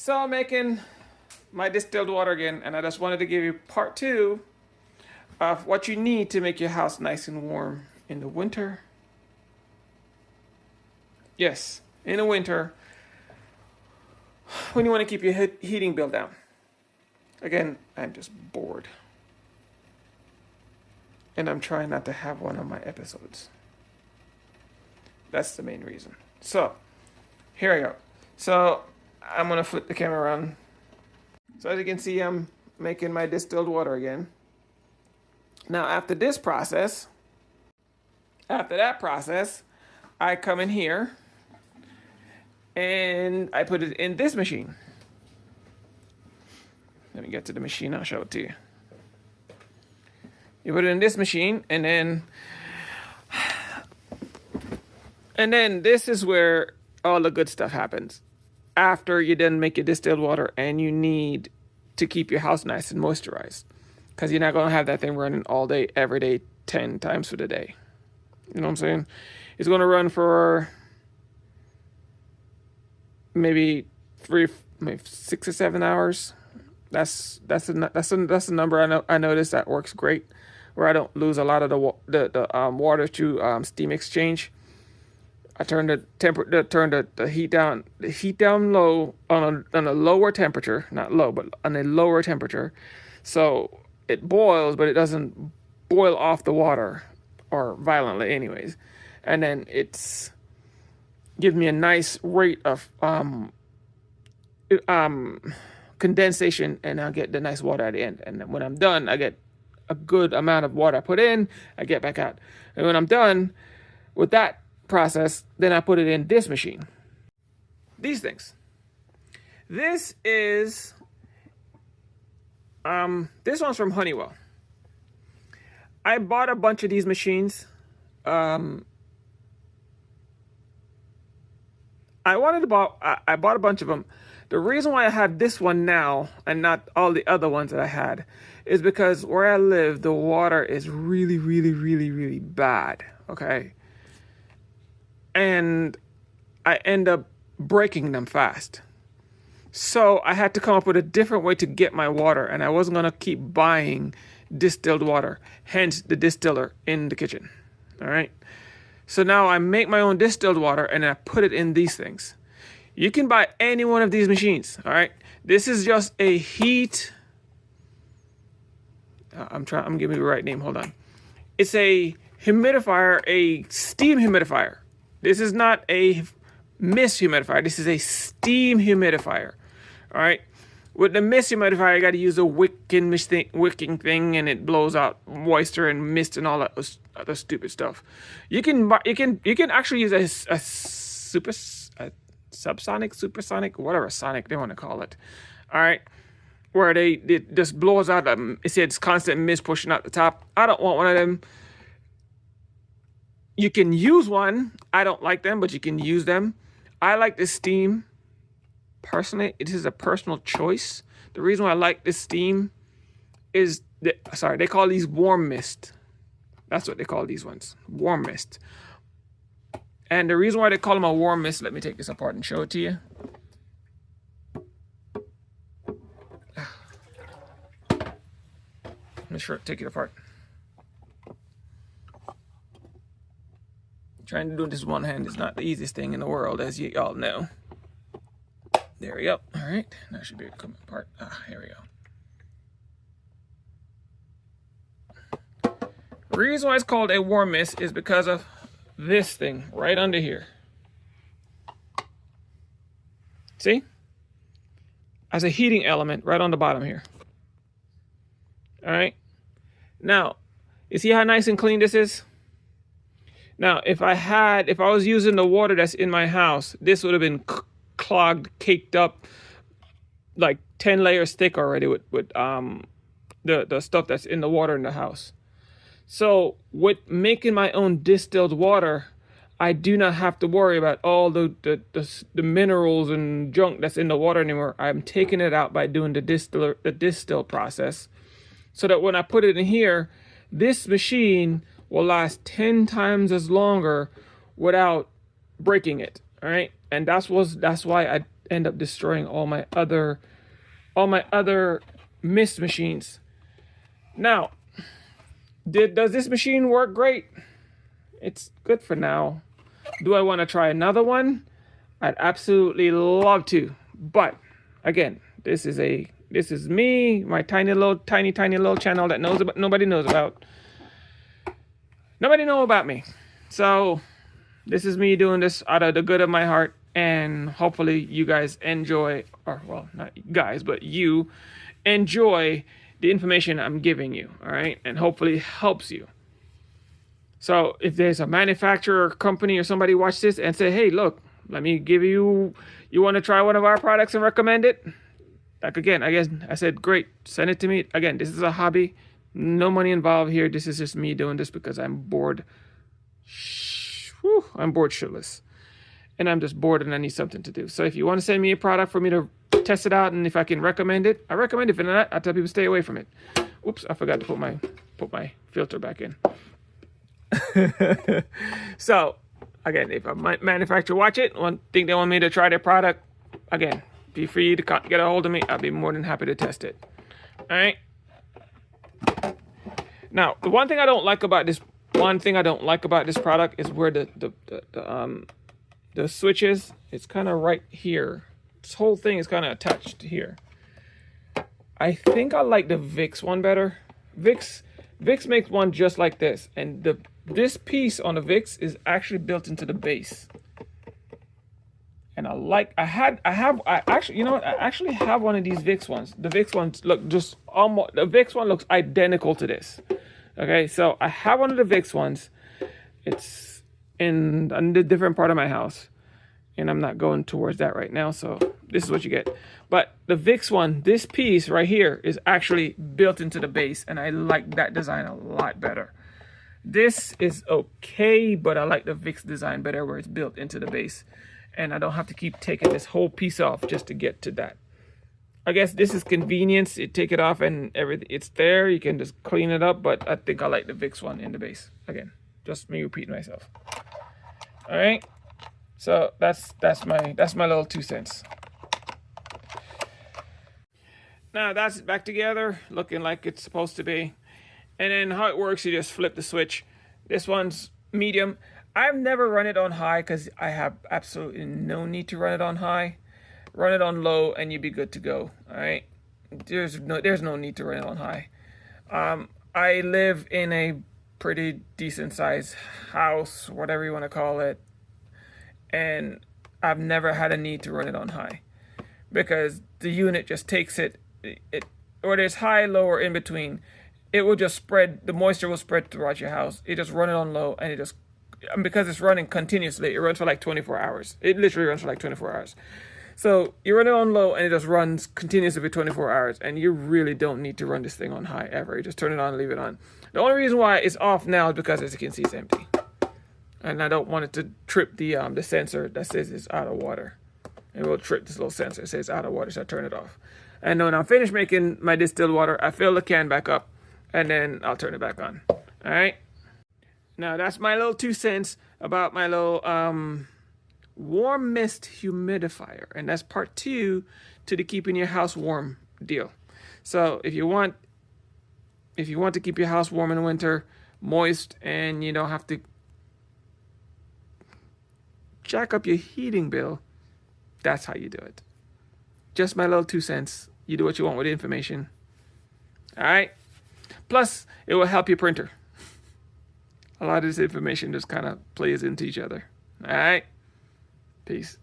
So I'm making my distilled water again, and I just wanted to give you part two of what you need to make your house nice and warm in the winter. Yes, in the winter, when you want to keep your heating bill down. Again, I'm just bored. And I'm trying not to have one of my episodes. That's the main reason. So, here I go. So, I'm going to flip the camera around. So, as you can see, I'm making my distilled water again. Now, after that process, I come in here and I put it in this machine. Let me get to the machine, I'll show it to you. You put it in this machine, and then this is where all the good stuff happens. After you then make your distilled water, and you need to keep your house nice and moisturized, because you're not going to have that thing running all day, every day, 10 times for the day. You know what I'm saying? It's going to run for maybe 6 or 7 hours. That's a number I noticed that works great, where I don't lose a lot of the water to steam exchange. I turn the heat down low on a lower temperature, not low, but on a lower temperature, so it boils, but it doesn't boil off the water or violently, anyways. And then it's give me a nice rate of condensation, and I'll get the nice water at the end. And then when I'm done, I get a good amount of water I put in, I get back out. And when I'm done with that process, then I put it in this machine. These things. This is this one's from Honeywell. I bought a bunch of these machines. I bought a bunch of them. The reason why I have this one now and not all the other ones that I had is because where I live, the water is really, really, really, really bad. Okay. And I end up breaking them fast. So I had to come up with a different way to get my water, and I wasn't going to keep buying distilled water, hence the distiller in the kitchen. All right. So now I make my own distilled water, and I put it in these things. You can buy any one of these machines, all right? This is just a heat. I'm giving you the right name. Hold on. It's a humidifier, a steam humidifier. This is not a mist humidifier. This is a steam humidifier, all right? With the mist humidifier, you got to use a wicking thing, and it blows out moisture and mist and all that other stupid stuff. You can actually use a subsonic, supersonic, whatever sonic they want to call it. All right, where it just blows out. It's constant mist pushing out the top. I don't want one of them. You can use one. I don't like them, but you can use them. I like the steam. Personally, it is a personal choice. The reason why I like this steam is they call these warm mist. That's what they call these ones, warm mist. And the reason why they call them a warm mist, let me take this apart and show it to you. Let me take it apart. Trying to do this one hand is not the easiest thing in the world, as you all know. There we go. All right, that should be coming apart. Here we go. The reason why it's called a warm mist is because of this thing right under here. See? As a heating element right on the bottom here. All right. Now, you see how nice and clean this is? Now, if I was using the water that's in my house, this would have been clogged, caked up, like 10 layers thick already with the stuff that's in the water in the house. So with making my own distilled water, I do not have to worry about all the minerals and junk that's in the water anymore. I'm taking it out by doing the distill process, so that when I put it in here, this machine will last 10 times as longer without breaking it. All right, and that's why end up destroying all my other mist machines. Now, does this machine work great? It's good for now. Do I want to try another one? I'd absolutely love to. But again, this is me, my tiny little channel that nobody knows about. Nobody know about me. So this is me doing this out of the good of my heart, and hopefully you guys enjoy, or well, not guys, but you enjoy the information I'm giving you, all right? And hopefully it helps you. So if there's a manufacturer, company, or somebody watch this and say, hey, look, let me give you want to try one of our products and recommend it? Like, again, I guess I said, great, send it to me. Again, this is a hobby. No money involved here. This is just me doing this because I'm bored. I'm bored shitless. And I'm just bored and I need something to do. So if you want to send me a product for me to test it out, and if I can recommend it, I recommend it. If not, I tell people stay away from it. Oops, I forgot to put my filter back in. So again, if a manufacturer watch it, think they want me to try their product, again, be free to get a hold of me. I'll be more than happy to test it. All right. Now, the one thing I don't like about this product is where the switch is. It's kind of right here. This whole thing is kind of attached to here. I think I like the Vicks one better. Vicks makes one just like this, and this piece on the Vicks is actually built into the base. And I actually, you know what? I actually have one of these Vicks ones. The Vicks ones look just almost, the Vicks one looks identical to this. Okay, so I have one of the Vicks ones. It's in a different part of my house, and I'm not going towards that right now, so this is what you get. But the Vicks one, this piece right here is actually built into the base, and I like that design a lot better. This is okay, but I like the Vicks design better where it's built into the base, and I don't have to keep taking this whole piece off just to get to that. I guess this is convenience. You take it off and everything, it's there. You can just clean it up, but I think I like the Vicks one in the base. Again, just me repeating myself. All right. So that's my little 2 cents. Now that's back together, looking like it's supposed to be. And then how it works, you just flip the switch. This one's medium. I've never run it on high because I have absolutely no need to run it on high. Run it on low and you'll be good to go. All right. There's no need to run it on high. I live in a pretty decent sized house, whatever you want to call it, and I've never had a need to run it on high because the unit just takes it whether it's high, low, or in between, it will just spread. The moisture will spread throughout your house. You just run it on low, and because it's running continuously, it runs for like 24 hours. It literally runs for like 24 hours. So you run it on low, and it just runs continuously for 24 hours, and you really don't need to run this thing on high ever. You just turn it on and leave it on. The only reason why it's off now is because, as you can see, it's empty. And I don't want it to trip the sensor that says it's out of water. It will trip this little sensor that says out of water, so I turn it off. And when I'm finished making my distilled water, I fill the can back up, and then I'll turn it back on. All right? Now, that's my little 2 cents about my little warm mist humidifier. And that's part 2 to the keeping your house warm deal. So if you want to keep your house warm in the winter, moist, and you don't have to jack up your heating bill, that's how you do it. Just my little 2 cents. You do what you want with the information. All right? Plus, it will help your printer. A lot of this information just kind of plays into each other. All right? Peace.